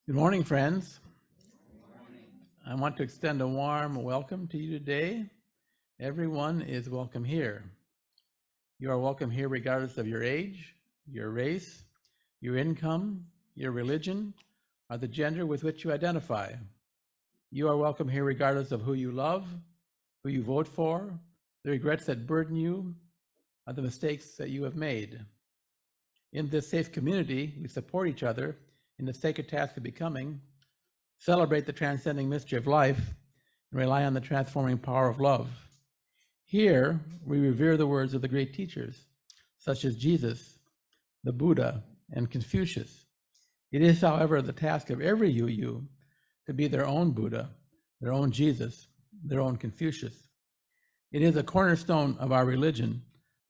Good morning, friends. I want to extend a warm welcome to you today. Everyone is welcome here. You are welcome here regardless of your age, your race, your income, your religion, or the gender with which you identify. You are welcome here regardless of who you love, who you vote for, the regrets that burden you, or the mistakes that you have made. In this safe community, we support each other in the sacred task of becoming, celebrate the transcending mystery of life, and rely on the transforming power of love. Here, we revere the words of the great teachers, such as Jesus, the Buddha, and Confucius. It is, however, the task of every UU to be their own Buddha, their own Jesus, their own Confucius. It is a cornerstone of our religion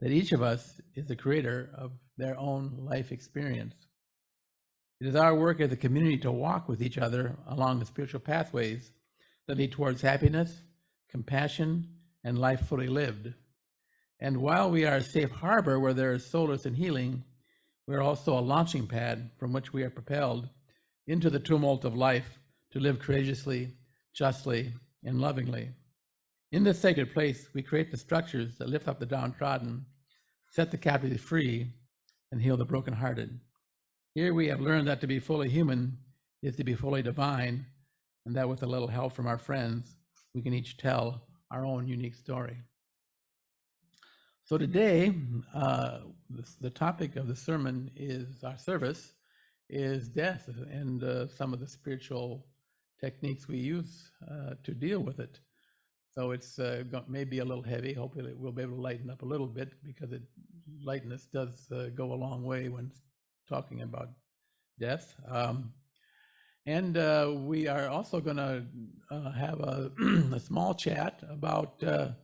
that each of us is the creator of their own life experience. It is our work as a community to walk with each other along the spiritual pathways that lead towards happiness, compassion, and life fully lived. And while we are a safe harbor where there is solace and healing, we are also a launching pad from which we are propelled into the tumult of life to live courageously, justly, and lovingly. In this sacred place, we create the structures that lift up the downtrodden, set the captives free, and heal the brokenhearted. Here we have learned that to be fully human is to be fully divine, and that with a little help from our friends, we can each tell our own unique story. So today, the topic of the sermon is our service is death and some of the spiritual techniques we use to deal with it. So it's maybe a little heavy. Hopefully we'll be able to lighten up a little bit because lightness does go a long way when talking about death. And we are also going to have a small chat about the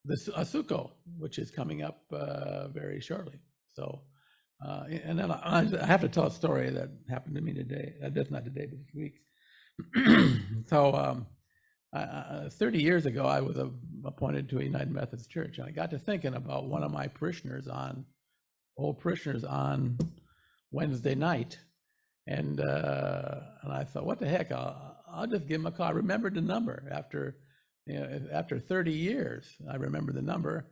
Sukkot, which is coming up very shortly. So, and then I have to tell a story that happened to me today. That's not today, but this week. So, 30 years ago, I was appointed to a United Methodist Church, and I got to thinking about one of my old parishioners on Wednesday night, and I thought, what the heck? I'll just give him a call. I remembered the number after 30 years. I remember the number,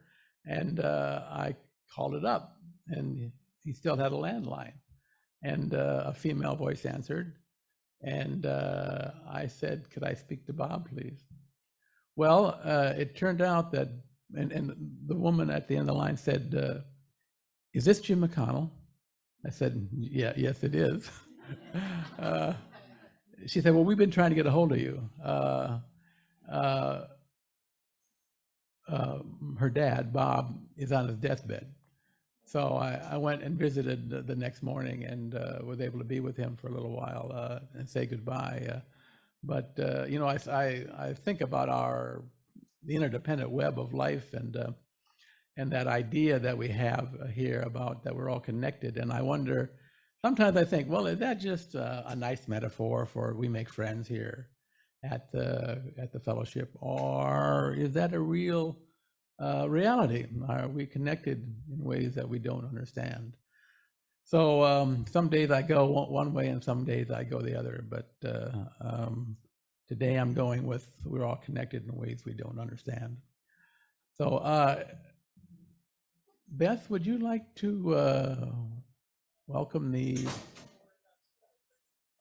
and I called it up, and he still had a landline, and a female voice answered, and I said, "Could I speak to Bob, please?" Well, it turned out that, and the woman at the end of the line said, "Is this Jim McConnell?" I said, "Yeah, yes, it is." She said, "Well, we've been trying to get a hold of you." Her dad, Bob, is on his deathbed. So I went and visited the next morning and was able to be with him for a little while and say goodbye. But you know, I think about the interdependent web of life and that idea that we have here about that we're all connected. And I wonder, sometimes I think, well, is that just a nice metaphor for we make friends here at the fellowship, or is that a real reality? Are we connected in ways that we don't understand? So some days I go one way and some days I go the other, but today I'm going with we're all connected in ways we don't understand. So Beth, would you like to welcome the...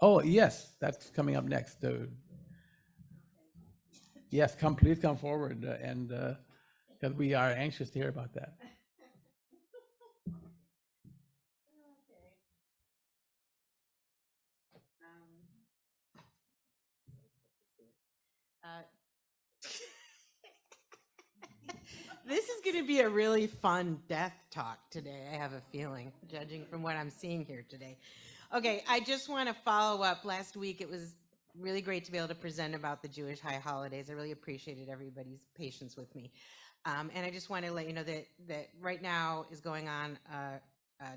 Oh, yes, that's coming up next. Yes, please come forward, and because we are anxious to hear about that. This is going to be a really fun death talk today, I have a feeling, judging from what I'm seeing here today. Okay, I just want to follow up. Last week, it was really great to be able to present about the Jewish high holidays. I really appreciated everybody's patience with me. And I just want to let you know that right now is going on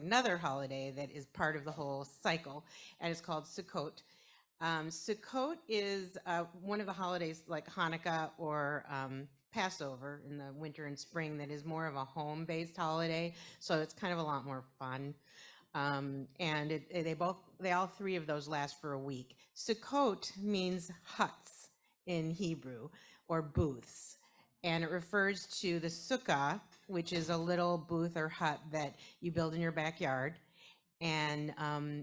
another holiday that is part of the whole cycle, and it's called Sukkot. Sukkot is one of the holidays like Hanukkah or Passover in the winter and spring that is more of a home-based holiday, so it's kind of a lot more fun. And they all three of those last for a week. Sukkot means huts in Hebrew, or booths, and it refers to the sukkah, which is a little booth or hut that you build in your backyard. And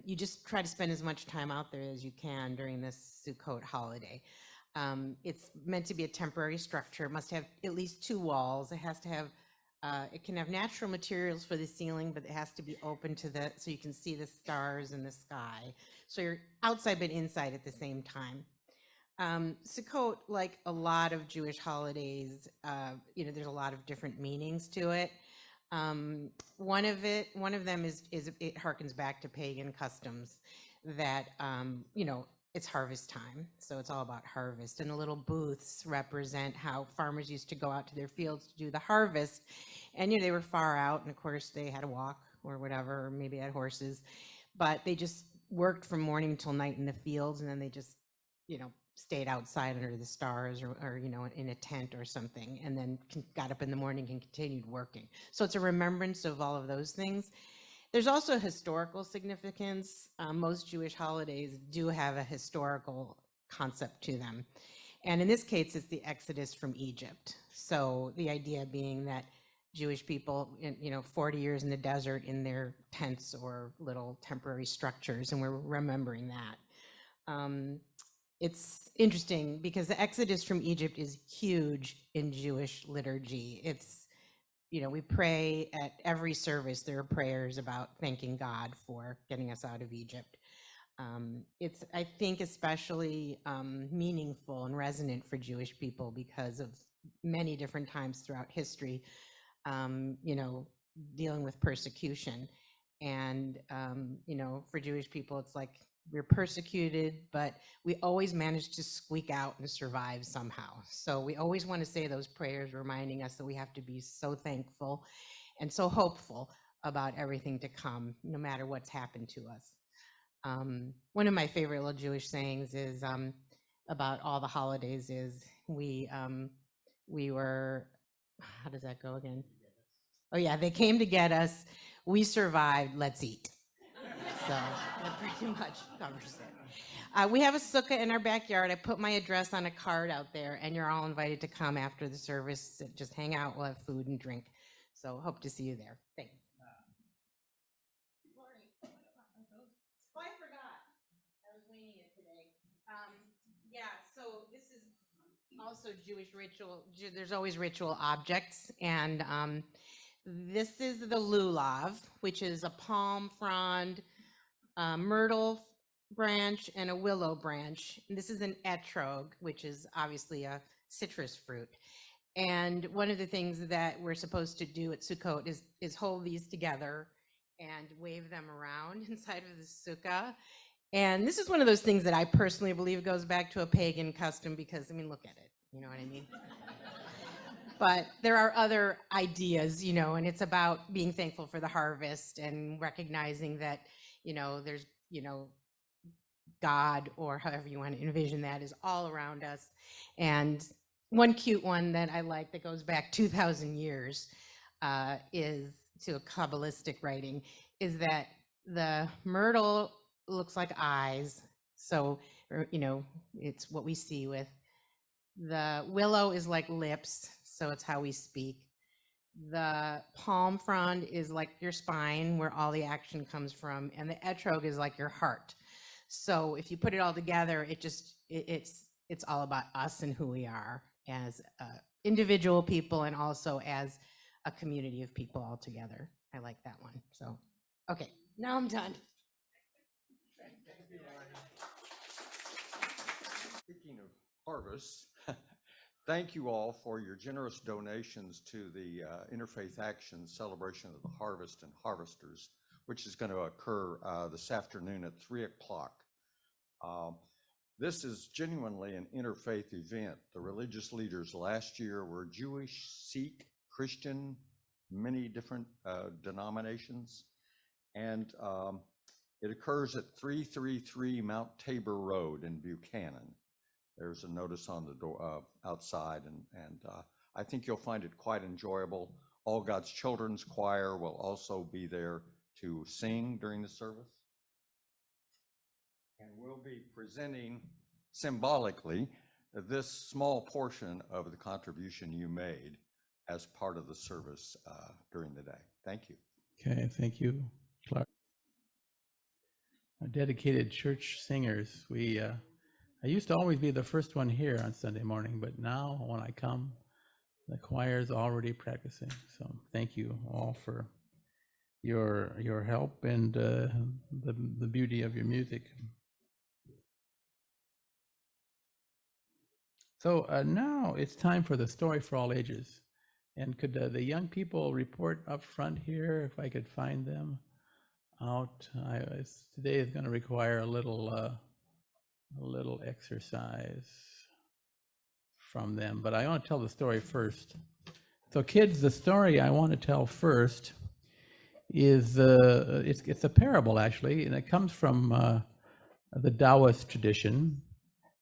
you just try to spend as much time out there as you can during this Sukkot holiday. It's meant to be a temporary structure. It must have at least 2 walls. It has to have, it can have natural materials for the ceiling, but it has to be open to so you can see the stars in the sky. So you're outside but inside at the same time. Sukkot, like a lot of Jewish holidays, there's a lot of different meanings to it. One of them is it harkens back to pagan customs that, it's harvest time. So it's all about harvest. And the little booths represent how farmers used to go out to their fields to do the harvest. And, they were far out. And of course they had to walk or whatever, or maybe had horses, but they just worked from morning till night in the fields. And then they just, stayed outside under the stars or in a tent or something, and then got up in the morning and continued working. So it's a remembrance of all of those things. There's also historical significance. Most Jewish holidays do have a historical concept to them. And in this case, it's the Exodus from Egypt. So the idea being that Jewish people, 40 years in the desert in their tents or little temporary structures, and we're remembering that. It's interesting because the Exodus from Egypt is huge in Jewish liturgy. It's, we pray at every service. There are prayers about thanking God for getting us out of Egypt. It's, I think, especially meaningful and resonant for Jewish people because of many different times throughout history, dealing with persecution. And, for Jewish people, it's like we're persecuted, but we always manage to squeak out and survive somehow. So we always want to say those prayers reminding us that we have to be so thankful and so hopeful about everything to come, no matter what's happened to us. One of my favorite little Jewish sayings is about all the holidays is we were, how does that go again? Oh yeah, they came to get us. We survived. Let's eat. So that pretty much covers it. We have a sukkah in our backyard. I put my address on a card out there, and you're all invited to come after the service. Just hang out. We'll have food and drink. So hope to see you there. Thanks. Laurie, oh, I forgot. I was winging it today. Yeah, so this is also Jewish ritual. There's always ritual objects, and this is the lulav, which is a palm frond, myrtle branch, and a willow branch. And this is an etrog, which is obviously a citrus fruit. And one of the things that we're supposed to do at Sukkot is hold these together and wave them around inside of the sukkah. And this is one of those things that I personally believe goes back to a pagan custom because, look at it. You know what I mean? But there are other ideas, and it's about being thankful for the harvest and recognizing that, there's, God, or however you want to envision that, is all around us. And one cute one that I like that goes back 2,000 years is to a Kabbalistic writing, is that the myrtle looks like eyes. So, it's what we see with. The willow is like lips, so it's how we speak. The palm frond is like your spine, where all the action comes from, and the etrog is like your heart. So if you put it all together, it's all about us and who we are as individual people and also as a community of people all together. I like that one. So, okay, now I'm done. Speaking of harvests, thank you all for your generous donations to the Interfaith Action Celebration of the Harvest and Harvesters, which is going to occur this afternoon at 3 o'clock. This is genuinely an interfaith event. The religious leaders last year were Jewish, Sikh, Christian, many different denominations, and it occurs at 333 Mount Tabor Road in Buchanan. There's a notice on the door outside, and I think you'll find it quite enjoyable. All God's Children's Choir will also be there to sing during the service. And we'll be presenting symbolically this small portion of the contribution you made as part of the service during the day. Thank you. Okay, thank you, Clark. Our dedicated church singers. I used to always be the first one here on Sunday morning, but now when I come, the choir is already practicing. So thank you all for your help and the beauty of your music. So now it's time for the story for all ages. And could the young people report up front here, if I could find them out? Today is going to require a little exercise from them, but I want to tell the story first. So kids, the story I want to tell first is it's a parable actually, and it comes from the Taoist tradition.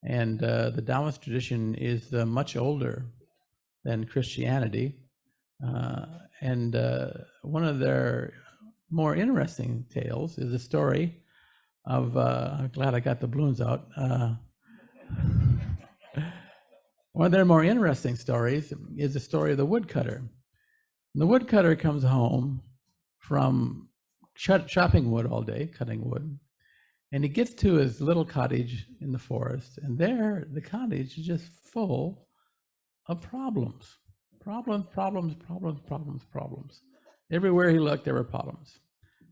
And the Taoist tradition is much older than Christianity. And one of their more interesting tales is the story of, I'm glad I got the balloons out. One of their more interesting stories is the story of the woodcutter. And the woodcutter comes home from chopping wood all day, cutting wood. And he gets to his little cottage in the forest, and there the cottage is just full of problems. Problems. Everywhere he looked, there were problems.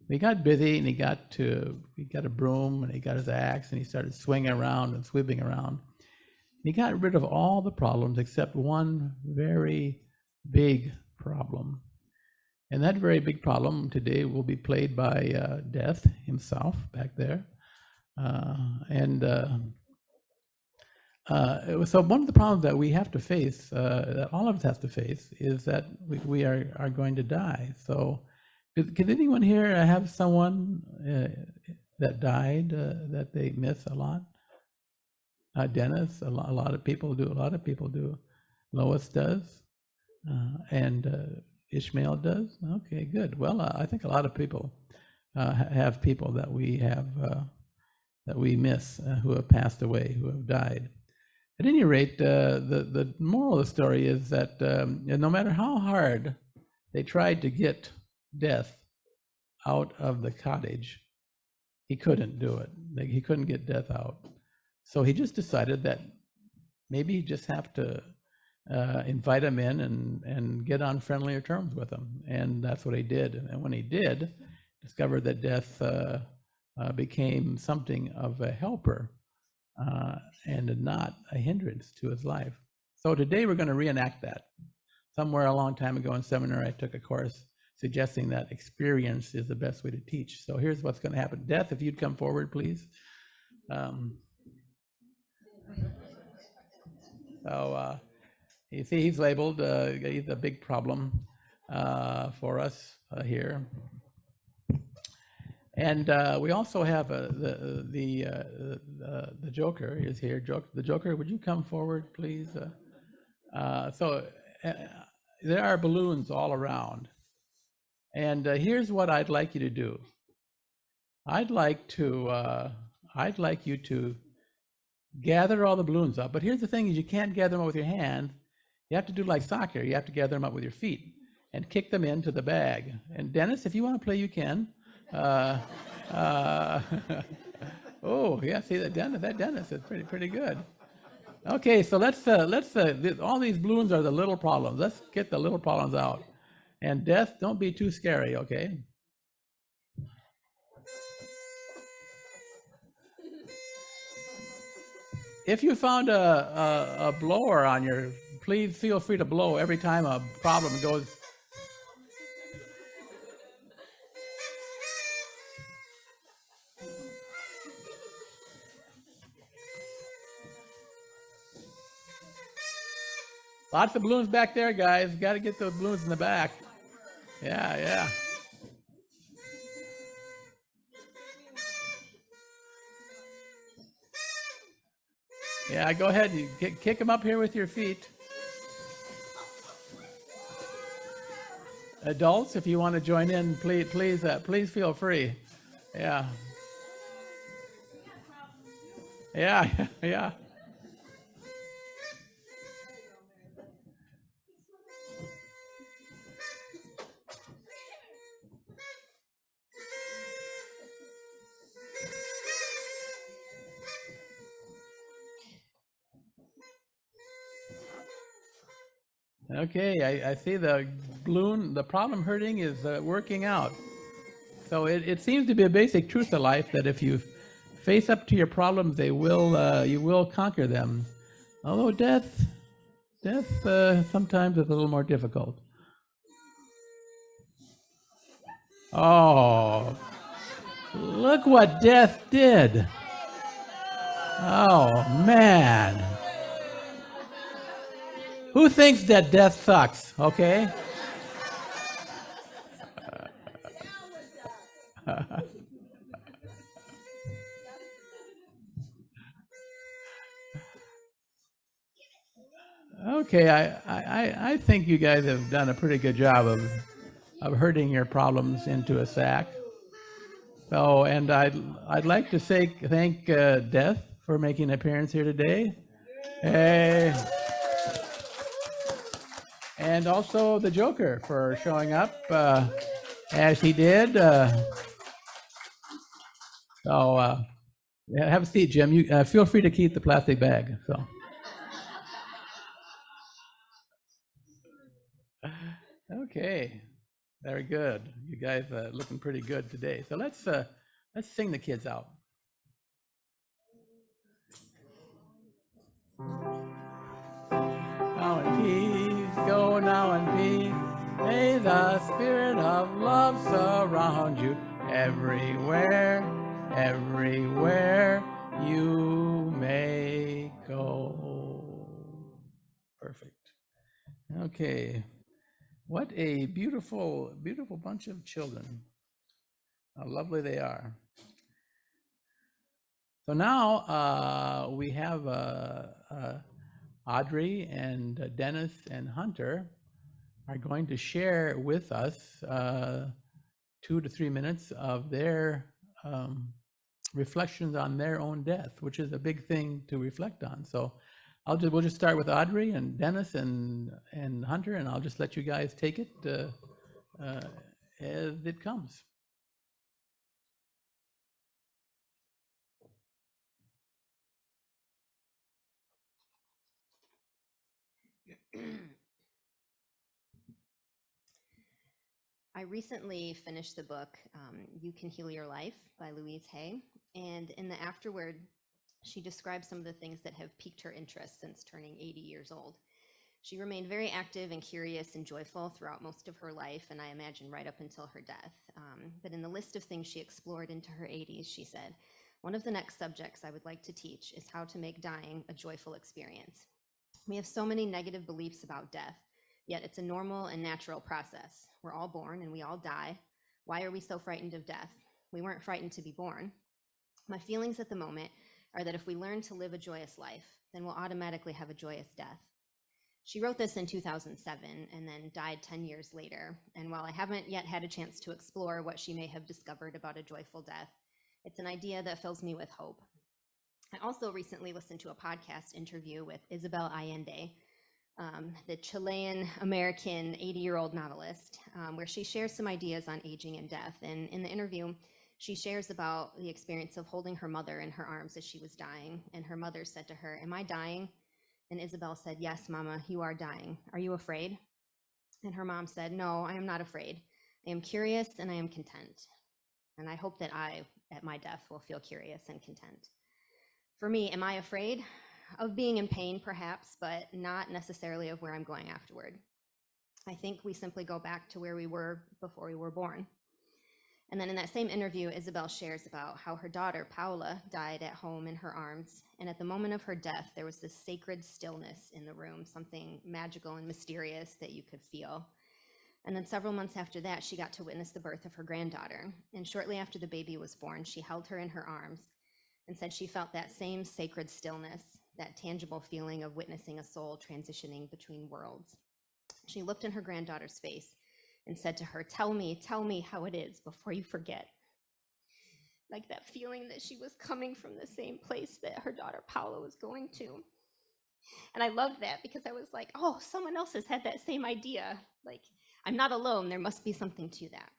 He got busy, and he got a broom, and he got his axe, and he started swinging around and sweeping around. He got rid of all the problems except one very big problem. And that very big problem today will be played by Death himself back there. So one of the problems that we have to face, that all of us have to face, is that we are going to die. So could anyone here have someone that died that they miss a lot? Dennis, a lot of people do. Lois does, and Ishmael does. Okay, good. Well, I think a lot of people have people that we have that we miss, who have passed away, who have died. At any rate, the moral of the story is that no matter how hard they tried to get Death out of the cottage, he couldn't do it. He couldn't get Death out. So he just decided that maybe he just have to invite him in and get on friendlier terms with him. And that's what he did. And when he did, discovered that Death became something of a helper and not a hindrance to his life. So today we're going to reenact that. Somewhere a long time ago in seminary, I took a course suggesting that experience is the best way to teach. So here's what's going to happen. Death, if you'd come forward, please. So you see, he's labeled. He's a big problem for us here. And we also have the Joker is here. The Joker, would you come forward, please? So there are balloons all around. And here's what I'd like you to do. I'd like you to gather all the balloons up. But here's the thing: is you can't gather them up with your hand. You have to do like soccer. You have to gather them up with your feet and kick them into the bag. And Dennis, if you want to play, you can. Oh yeah, see that Dennis is pretty good. Okay, so let's all these balloons are the little problems. Let's get the little problems out. And Death, don't be too scary, okay? If you found a blower on your, please feel free to blow every time a problem goes. Lots of balloons back there, guys. Got to get those balloons in the back. Yeah. Yeah, go ahead. You kick them up here with your feet. Adults, if you want to join in, please feel free. Yeah. Yeah, yeah. Okay, I see the balloon, the problem hurting is working out. So it seems to be a basic truth of life that if you face up to your problems, you will conquer them. Although death sometimes is a little more difficult. Oh, look what death did. Oh, man. Who thinks that death sucks? Okay. Okay, I think you guys have done a pretty good job of herding your problems into a sack. So, and I'd like to say thank Death for making an appearance here today. Hey. And also the Joker for showing up as he did. So yeah, have a seat, Jim. You feel free to keep the plastic bag. So. Okay, very good. You guys looking pretty good today. So let's sing the kids out. Now in peace, go now in peace. May the spirit of love surround you everywhere, everywhere you may go. Perfect. Okay. What a beautiful, beautiful bunch of children. How lovely they are. So now we have Audrey and Dennis and Hunter are going to share with us 2 to 3 minutes of their reflections on their own death, which is a big thing to reflect on. So we'll just start with Audrey and Dennis and Hunter, and I'll just let you guys take it as it comes. I recently finished the book, You Can Heal Your Life by Louise Hay. And in the afterword, she describes some of the things that have piqued her interest since turning 80 years old. She remained very active and curious and joyful throughout most of her life, and I imagine right up until her death. But in the list of things she explored into her 80s, she said, "One of the next subjects I would like to teach is how to make dying a joyful experience. We have so many negative beliefs about death, yet it's a normal and natural process. We're all born and we all die. Why are we so frightened of death? We weren't frightened to be born. My feelings at the moment are that if we learn to live a joyous life, then we'll automatically have a joyous death." She wrote this in 2007 and then died 10 years later. And while I haven't yet had a chance to explore what she may have discovered about a joyful death, it's an idea that fills me with hope. I also recently listened to a podcast interview with Isabel Allende, the Chilean-American 80-year-old novelist, where she shares some ideas on aging and death. And in the interview, she shares about the experience of holding her mother in her arms as she was dying. And her mother said to her, "Am I dying?" And Isabel said, "Yes, Mama, you are dying. Are you afraid?" And her mom said, "No, I am not afraid. I am curious and I am content. And I hope that I, at my death, will feel curious and content." For me, am I afraid? Of being in pain, perhaps, but not necessarily of where I'm going afterward. I think we simply go back to where we were before we were born. And then in that same interview, Isabel shares about how her daughter, Paula, died at home in her arms. And at the moment of her death, there was this sacred stillness in the room, something magical and mysterious that you could feel. And then several months after that, she got to witness the birth of her granddaughter. And shortly after the baby was born, she held her in her arms and said she felt that same sacred stillness, that tangible feeling of witnessing a soul transitioning between worlds. She looked in her granddaughter's face and said to her, tell me how it is before you forget. Like that feeling that she was coming from the same place that her daughter Paula was going to. And I loved that because I was like, oh, someone else has had that same idea. Like, I'm not alone. There must be something to that.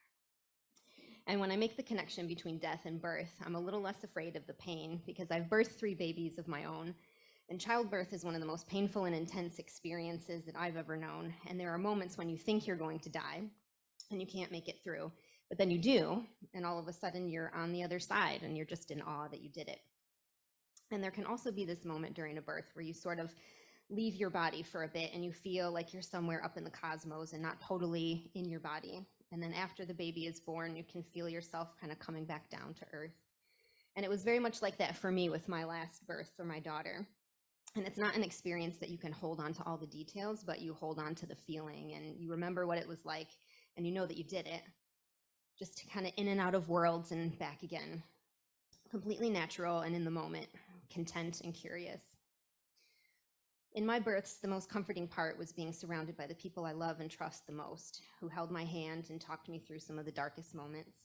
And when I make the connection between death and birth, I'm a little less afraid of the pain because I've birthed 3 babies of my own. And childbirth is one of the most painful and intense experiences that I've ever known. And there are moments when you think you're going to die and you can't make it through, but then you do, and all of a sudden you're on the other side and you're just in awe that you did it. And there can also be this moment during a birth where you sort of leave your body for a bit and you feel like you're somewhere up in the cosmos and not totally in your body. And then after the baby is born, you can feel yourself kind of coming back down to earth. And it was very much like that for me with my last birth for my daughter. And it's not an experience that you can hold on to all the details, but you hold on to the feeling and you remember what it was like and you know that you did it. Just kind of in and out of worlds and back again. Completely natural and in the moment, content and curious. In my births, the most comforting part was being surrounded by the people I love and trust the most, who held my hand and talked me through some of the darkest moments,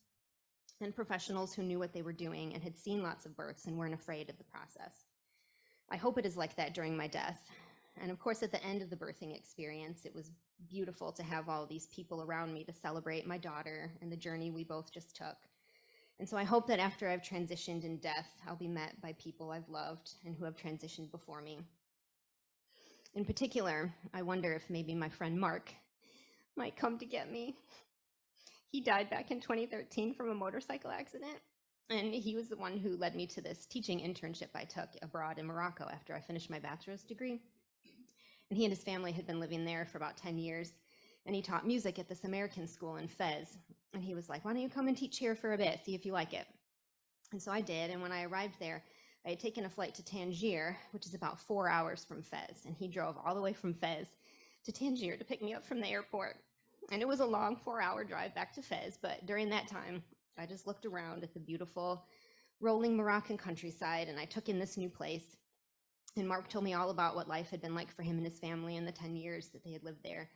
and professionals who knew what they were doing and had seen lots of births and weren't afraid of the process. I hope it is like that during my death. And of course, at the end of the birthing experience, it was beautiful to have all these people around me to celebrate my daughter and the journey we both just took. And so I hope that after I've transitioned in death, I'll be met by people I've loved and who have transitioned before me. In particular, I wonder if maybe my friend Mark might come to get me. He died back in 2013 from a motorcycle accident, and he was the one who led me to this teaching internship I took abroad in Morocco after I finished my bachelor's degree. And he and his family had been living there for about 10 years, and he taught music at this American school in Fez. And he was like, why don't you come and teach here for a bit, see if you like it. And so I did, and when I arrived there, I had taken a flight to Tangier, which is about 4 hours from Fez, and he drove all the way from Fez to Tangier to pick me up from the airport. And it was a long 4-hour drive back to Fez, but during that time, I just looked around at the beautiful rolling Moroccan countryside, and I took in this new place. And Mark told me all about what life had been like for him and his family in the 10 years that they had lived there,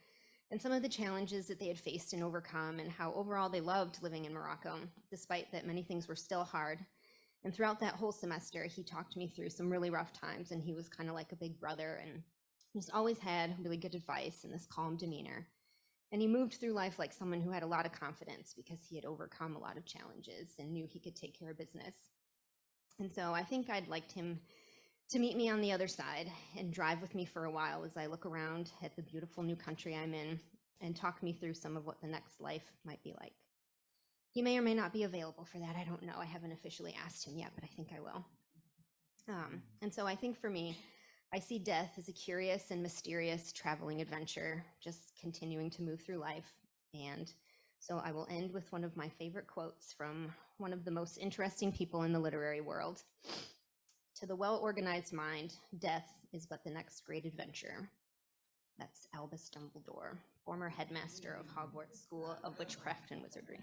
and some of the challenges that they had faced and overcome, and how overall they loved living in Morocco, despite that many things were still hard. And throughout that whole semester, he talked me through some really rough times, and he was kind of like a big brother and just always had really good advice and this calm demeanor. And he moved through life like someone who had a lot of confidence because he had overcome a lot of challenges and knew he could take care of business. And so I think I'd liked him to meet me on the other side and drive with me for a while as I look around at the beautiful new country I'm in and talk me through some of what the next life might be like. He may or may not be available for that. I don't know. I haven't officially asked him yet, but I think I will. And so I think for me, I see death as a curious and mysterious traveling adventure, just continuing to move through life. And so I will end with one of my favorite quotes from one of the most interesting people in the literary world. To the well-organized mind, death is but the next great adventure. That's Albus Dumbledore, former headmaster of Hogwarts School of Witchcraft and Wizardry.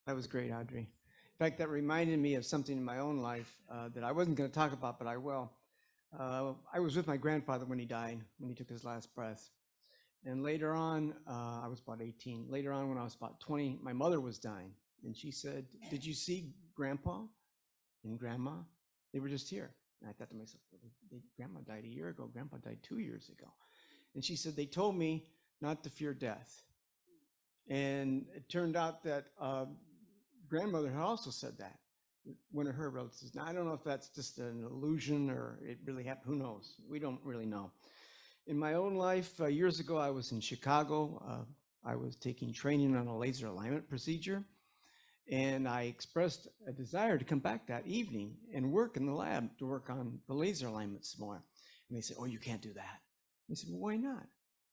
That was great, Audrey. In fact, that reminded me of something in my own life that I wasn't going to talk about, but I will. I was with my grandfather when he died, when he took his last breath. And later on, I was about 18. Later on, when I was about 20, my mother was dying. And she said, did you see Grandpa and Grandma? They were just here. And I thought to myself, well, Grandma died a year ago. Grandpa died 2 years ago. And she said, they told me not to fear death. And it turned out that grandmother had also said that. One of her relatives. Now, I don't know if that's just an illusion or it really happened. Who knows? We don't really know. In my own life, years ago, I was in Chicago. I was taking training on a laser alignment procedure, and I expressed a desire to come back that evening and work in the lab to work on the laser alignments more. And they said, oh, you can't do that. I said, well, why not?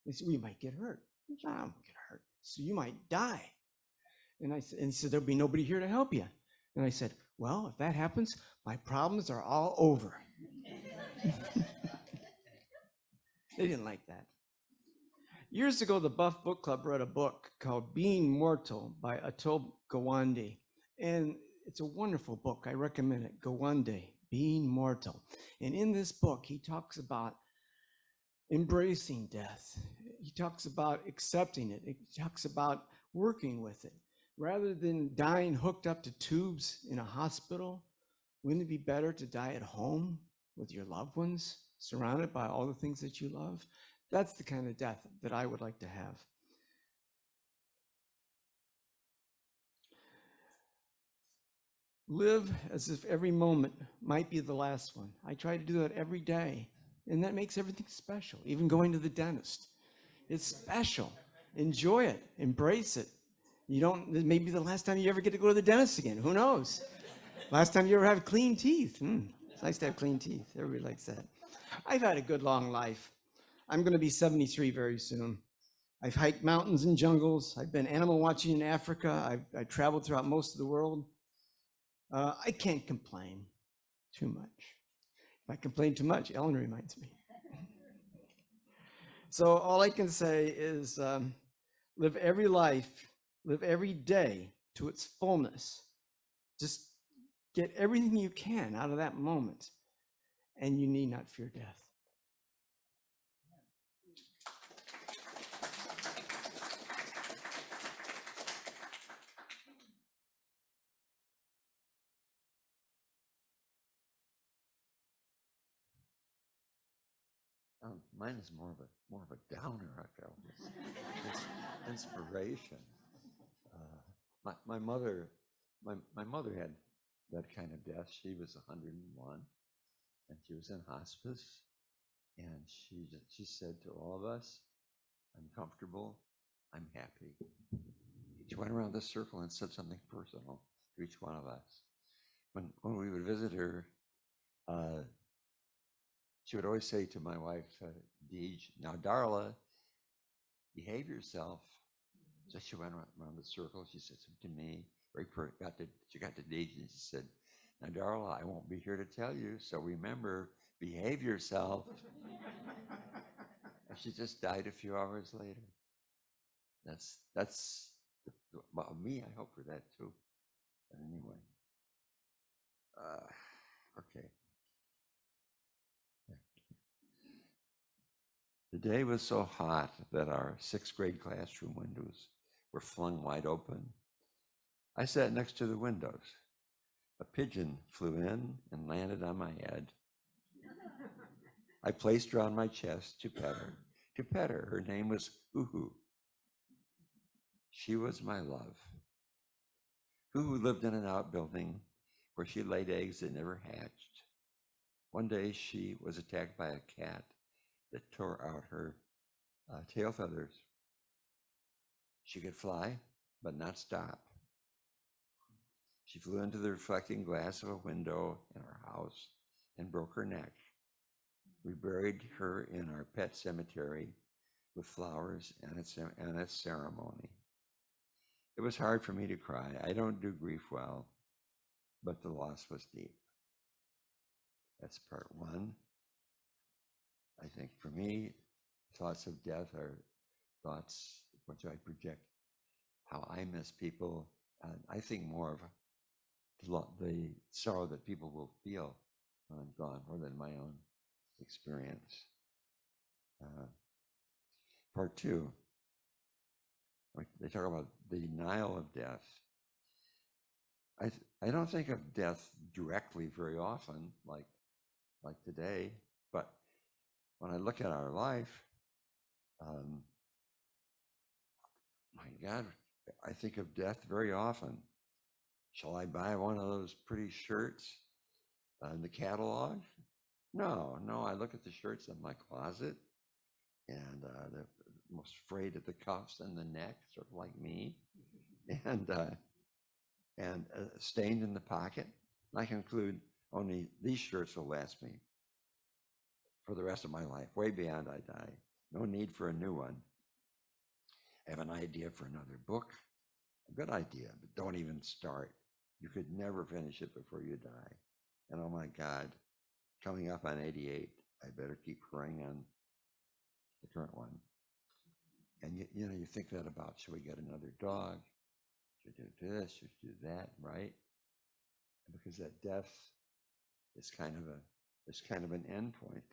They said, well, you might get hurt. I said, I don't get hurt. So you might die. And he said, there'll be nobody here to help you. And I said, well, if that happens, my problems are all over. They didn't like that. Years ago, the Buff Book Club wrote a book called Being Mortal by Atul Gawande. And it's a wonderful book. I recommend it. Gawande, being mortal. And in this book, he talks about embracing death. He talks about accepting it. He talks about working with it. Rather than dying hooked up to tubes in a hospital, wouldn't it be better to die at home with your loved ones, surrounded by all the things that you love? That's the kind of death that I would like to have. Live as if every moment might be the last one. I try to do that every day, and that makes everything special, even going to the dentist. It's special. Enjoy it. Embrace it. You don't, maybe the last time you ever get to go to the dentist again. Who knows? Last time you ever have clean teeth. It's nice to have clean teeth. Everybody likes that. I've had a good long life. I'm going to be 73 very soon. I've hiked mountains and jungles. I've been animal watching in Africa. I've traveled throughout most of the world. I can't complain too much. If I complain too much, Ellen reminds me. So all I can say is live every life, live every day to its fullness. Just get everything you can out of that moment, and you need not fear death. Mine is more of a downer, I felt. It's inspiration. My mother had that kind of death. She was 101, and she was in hospice. And she said to all of us, "I'm comfortable. I'm happy." She went around the circle and said something personal to each one of us. When we would visit her, she would always say to my wife, Deej, "Now, Darla, behave yourself." So she went around the circle. She said something to me. She got to Deej and she said, "Now, Darla, I won't be here to tell you. So remember, behave yourself." And she just died a few hours later. That's well, me. I hope for that too. But anyway, okay. The day was so hot that our 6th grade classroom windows were flung wide open. I sat next to the windows. A pigeon flew in and landed on my head. I placed her on my chest to pet her. Her name was Hoo-Hoo. She was my love. Hoo-Hoo lived in an outbuilding where she laid eggs that never hatched. One day she was attacked by a cat that tore out her tail feathers. She could fly, but not stop. She flew into the reflecting glass of a window in our house and broke her neck. We buried her in our pet cemetery with flowers and a ceremony. It was hard for me to cry. I don't do grief well, but the loss was deep. That's part one. I think for me, thoughts of death are thoughts which I project how I miss people. I think more of the sorrow that people will feel when I'm gone more than my own experience. Part two, they talk about the denial of death. I don't think of death directly very often, like today, but when I look at our life, my God, I think of death very often. Shall I buy one of those pretty shirts in the catalog? No, I look at the shirts in my closet, and they're most frayed at the cuffs and the neck, sort of like me, and stained in the pocket. I conclude only these shirts will last me for the rest of my life, way beyond I die. No need for a new one. I have an idea for another book, a good idea, but don't even start. You could never finish it before you die. And oh my God, coming up on 88, I better keep praying on the current one. And you think that about, should we get another dog? Should we do this? Should we do that? Right? Because that death it's kind of an endpoint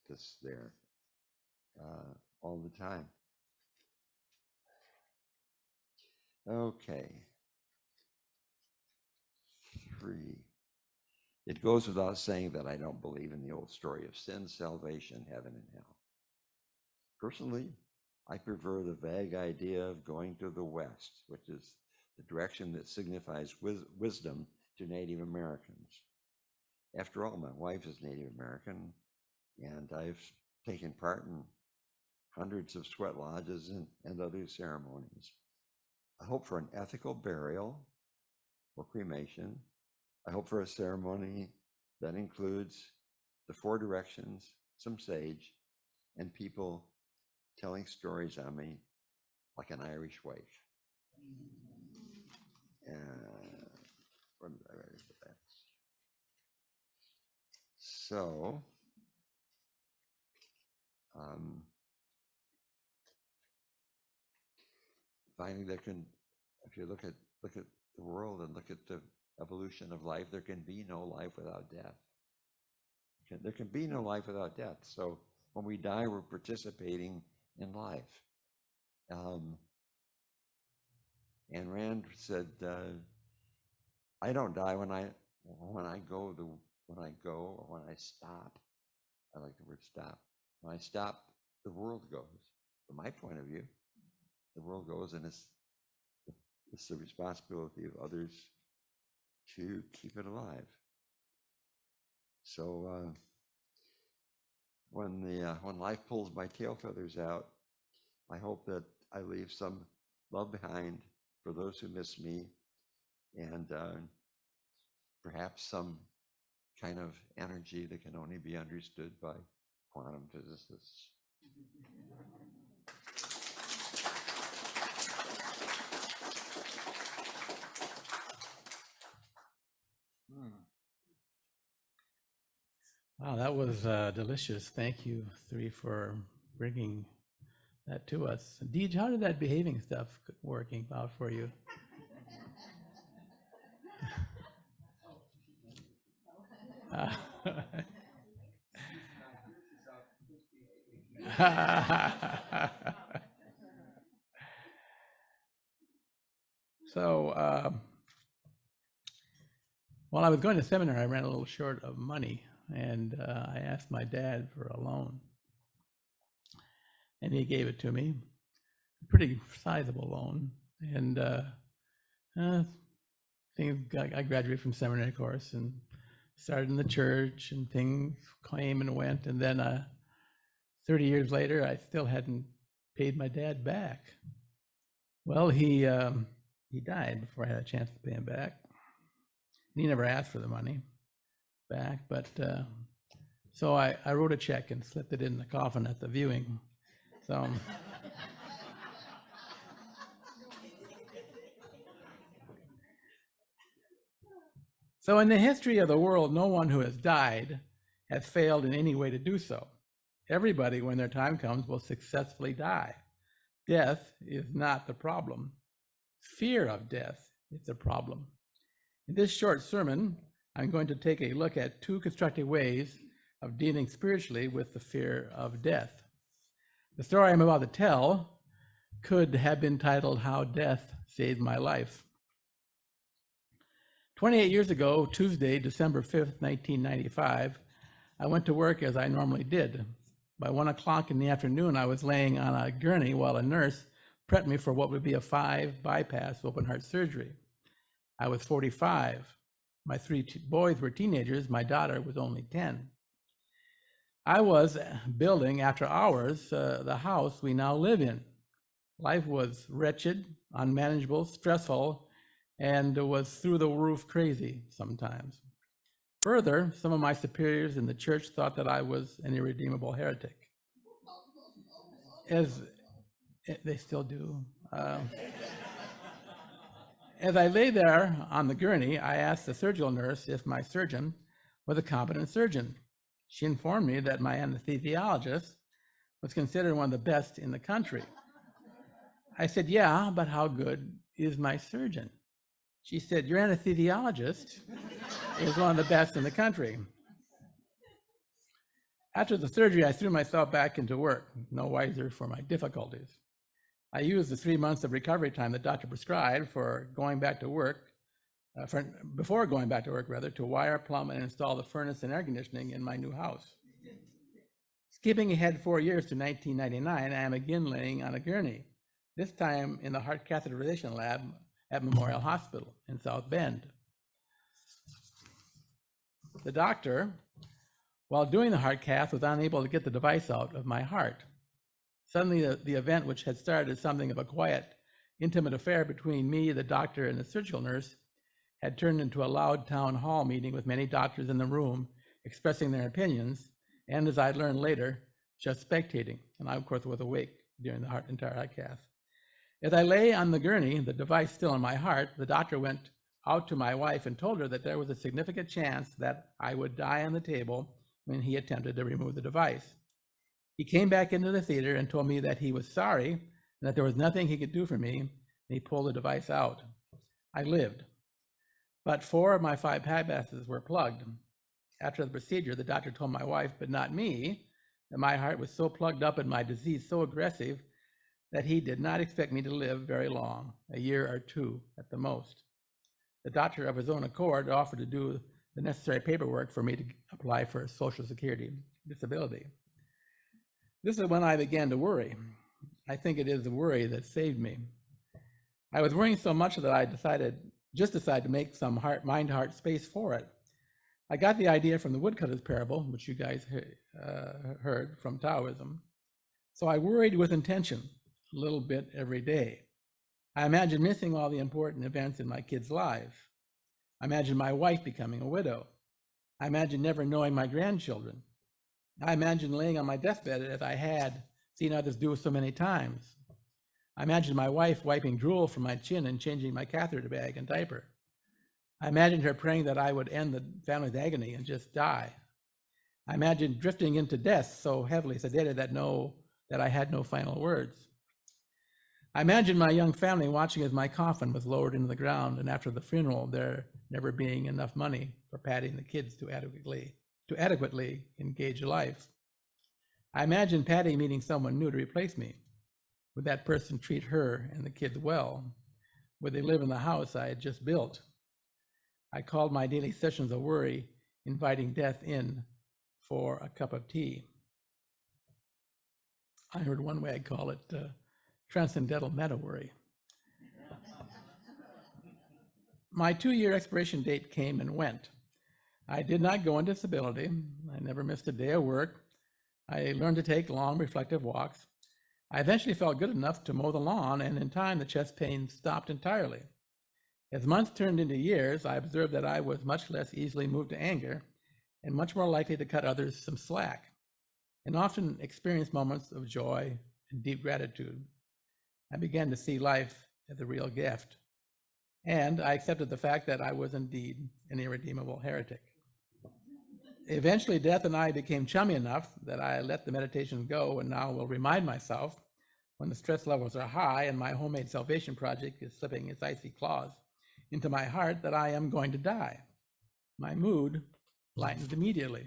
that's there all the time. Okay. 3. It goes without saying that I don't believe in the old story of sin, salvation, heaven, and hell. Personally, I prefer the vague idea of going to the West, which is the direction that signifies wisdom to Native Americans. After all, my wife is Native American, and I've taken part in hundreds of sweat lodges and other ceremonies. I hope for an ethical burial or cremation. I hope for a ceremony that includes the 4 directions, some sage, and people telling stories on me like an Irish wife. Where did I write that? So, finally, if you look at the world and look at the evolution of life, there can be no life without death. There can be no life without death. So when we die, we're participating in life. And Rand said, "I don't die when I go or when I stop." I like the word stop. When I stop, the world goes. From my point of view, the world goes, and it's the responsibility of others to keep it alive. So when life pulls my tail feathers out, I hope that I leave some love behind for those who miss me, and perhaps some kind of energy that can only be understood by quantum physicists. Wow, that was delicious. Thank you, 3, for bringing that to us. Deej, how did that behaving stuff working out for you? So, while I was going to seminary, I ran a little short of money, and I asked my dad for a loan, and he gave it to me, a pretty sizable loan. And I graduated from seminary course and started in the church, and things came and went. And then 30 years later, I still hadn't paid my dad back. Well, he died before I had a chance to pay him back. He never asked for the money back, but so I wrote a check and slipped it in the coffin at the viewing. So in the history of the world, no one who has died has failed in any way to do so. Everybody, when their time comes, will successfully die. Death is not the problem. Fear of death is the problem. In this short sermon, I'm going to take a look at 2 constructive ways of dealing spiritually with the fear of death. The story I'm about to tell could have been titled "How Death Saved My Life." 28 years ago, Tuesday, December 5th, 1995, I went to work as I normally did. By 1 o'clock in the afternoon, I was laying on a gurney while a nurse prepped me for what would be a 5 bypass open heart surgery. I was 45. My 3 boys were teenagers. My daughter was only 10. I was building, after hours, the house we now live in. Life was wretched, unmanageable, stressful, and was through the roof crazy sometimes. Further, some of my superiors in the church thought that I was an irredeemable heretic. As they still do. As I lay there on the gurney, I asked the surgical nurse if my surgeon was a competent surgeon. She informed me that my anesthesiologist was considered one of the best in the country. I said, "Yeah, but how good is my surgeon?" She said, "Your anesthesiologist is one of the best in the country." After the surgery, I threw myself back into work, no wiser for my difficulties. I used the 3 months of recovery time the doctor prescribed for going back to work, before going back to work rather, to wire, plumb, and install the furnace and air conditioning in my new house. Skipping ahead 4 years to 1999, I am again laying on a gurney, this time in the heart catheterization lab at Memorial Hospital in South Bend. The doctor, while doing the heart cath, was unable to get the device out of my heart. Suddenly, the event, which had started as something of a quiet, intimate affair between me, the doctor, and the surgical nurse, had turned into a loud town hall meeting with many doctors in the room expressing their opinions, and as I learned later, just spectating. And I, of course, was awake during the entire heart cath. As I lay on the gurney, the device still in my heart, the doctor went out to my wife and told her that there was a significant chance that I would die on the table when he attempted to remove the device. He came back into the theater and told me that he was sorry and that there was nothing he could do for me, and he pulled the device out. I lived. But 4 of my 5 bypasses were plugged. After the procedure, the doctor told my wife, but not me, that my heart was so plugged up and my disease so aggressive that he did not expect me to live very long, a year or 2 at the most. The doctor, of his own accord, offered to do the necessary paperwork for me to apply for Social Security disability. This is when I began to worry. I think it is the worry that saved me. I was worrying so much that I decided to make some mind-heart space for it. I got the idea from the woodcutter's parable, which you guys heard from Taoism. So I worried with intention, a little bit every day. I imagined missing all the important events in my kids' lives. I imagined my wife becoming a widow. I imagined never knowing my grandchildren. I imagined laying on my deathbed as I had seen others do so many times. I imagined my wife wiping drool from my chin and changing my catheter bag and diaper. I imagined her praying that I would end the family's agony and just die. I imagined drifting into death so heavily sedated that I had no final words. I imagined my young family watching as my coffin was lowered into the ground, and after the funeral, there never being enough money for Patty and the kids to adequately engage life. I imagined Patty meeting someone new to replace me. Would that person treat her and the kids well? Would they live in the house I had just built? I called my daily sessions of worry, inviting death in for a cup of tea. I heard one way I'd call it transcendental meta-worry. My 2-year expiration date came and went. I did not go into disability. I never missed a day of work. I learned to take long, reflective walks. I eventually felt good enough to mow the lawn, and in time, the chest pain stopped entirely. As months turned into years, I observed that I was much less easily moved to anger and much more likely to cut others some slack, and often experienced moments of joy and deep gratitude. I began to see life as a real gift, and I accepted the fact that I was indeed an irredeemable heretic. Eventually, death and I became chummy enough that I let the meditation go, and now will remind myself when the stress levels are high and my homemade salvation project is slipping its icy claws into my heart that I am going to die. My mood lightens immediately.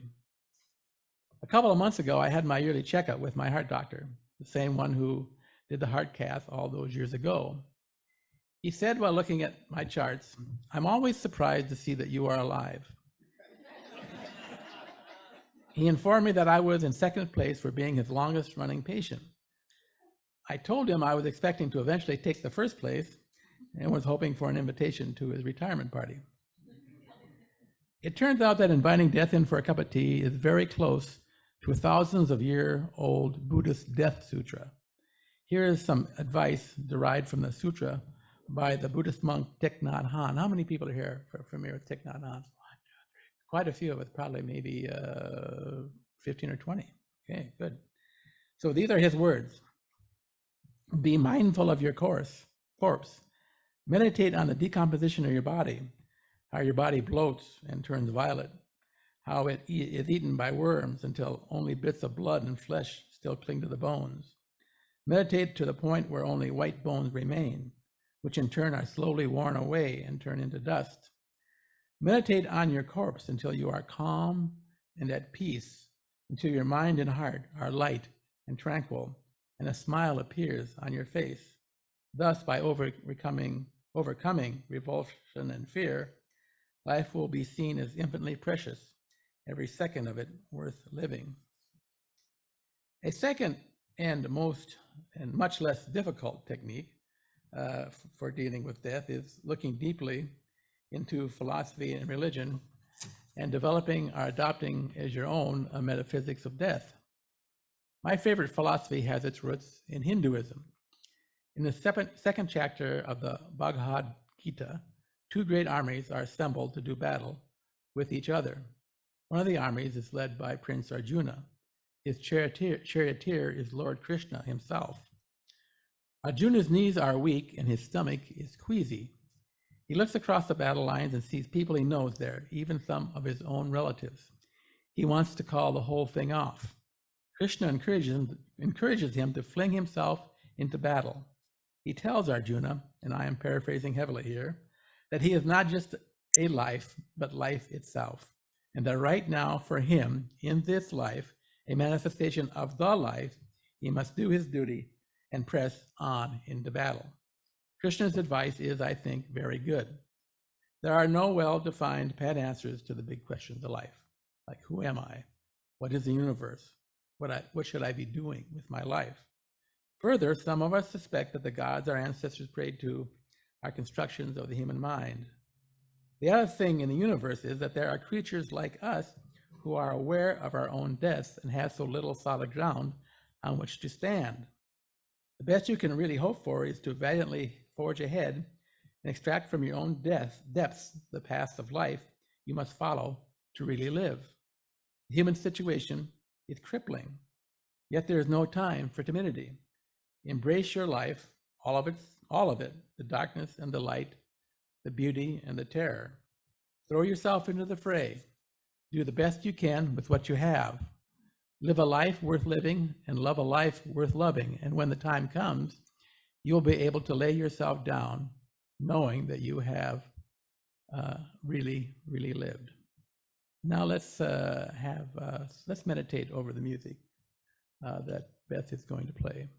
A couple of months ago, I had my yearly checkup with my heart doctor, the same one who did the heart cath all those years ago. He said while looking at my charts, "I'm always surprised to see that you are alive." He informed me that I was in second place for being his longest running patient. I told him I was expecting to eventually take the first place and was hoping for an invitation to his retirement party. It turns out that inviting death in for a cup of tea is very close to a thousands of year old Buddhist death sutra. Here is some advice derived from the sutra by the Buddhist monk Thich Nhat Hanh. How many people are here familiar with Thich Nhat Hanh? Quite a few of us, probably maybe 15 or 20. Okay, good. So these are his words. Be mindful of your corpse. Meditate on the decomposition of your body, how your body bloats and turns violet, how it is eaten by worms until only bits of blood and flesh still cling to the bones. Meditate to the point where only white bones remain, which in turn are slowly worn away and turn into dust. Meditate on your corpse until you are calm and at peace until your mind and heart are light and tranquil, and a smile appears on your face. Thus, by overcoming revulsion and fear, life will be seen as infinitely precious, every second of it worth living. A second and much less difficult technique for dealing with death is looking deeply into philosophy and religion and developing or adopting as your own a metaphysics of death. My favorite philosophy has its roots in Hinduism. In the second chapter of the Bhagavad Gita, two great armies are assembled to do battle with each other. One of the armies is led by Prince Arjuna. His charioteer is Lord Krishna himself. Arjuna's knees are weak and his stomach is queasy. He looks across the battle lines and sees people he knows there, even some of his own relatives. He wants to call the whole thing off. Krishna encourages him to fling himself into battle. He tells Arjuna, and I am paraphrasing heavily here, that he is not just a life, but life itself, and that right now for him, in this life, a manifestation of the life, he must do his duty and press on into battle. Krishna's advice is, I think, very good. There are no well-defined pat answers to the big questions of life, like who am I? What is the universe? What should I be doing with my life? Further, some of us suspect that the gods our ancestors prayed to are constructions of the human mind. The other thing in the universe is that there are creatures like us who are aware of our own deaths and have so little solid ground on which to stand. The best you can really hope for is to valiantly forge ahead and extract from your own depths the paths of life you must follow to really live. The human situation is crippling, yet there is no time for timidity. Embrace your life, all of it, the darkness and the light, the beauty and the terror. Throw yourself into the fray. Do the best you can with what you have. Live a life worth living and love a life worth loving. And when the time comes, you'll be able to lay yourself down knowing that you have really, really lived. Now let's meditate over the music that Beth is going to play.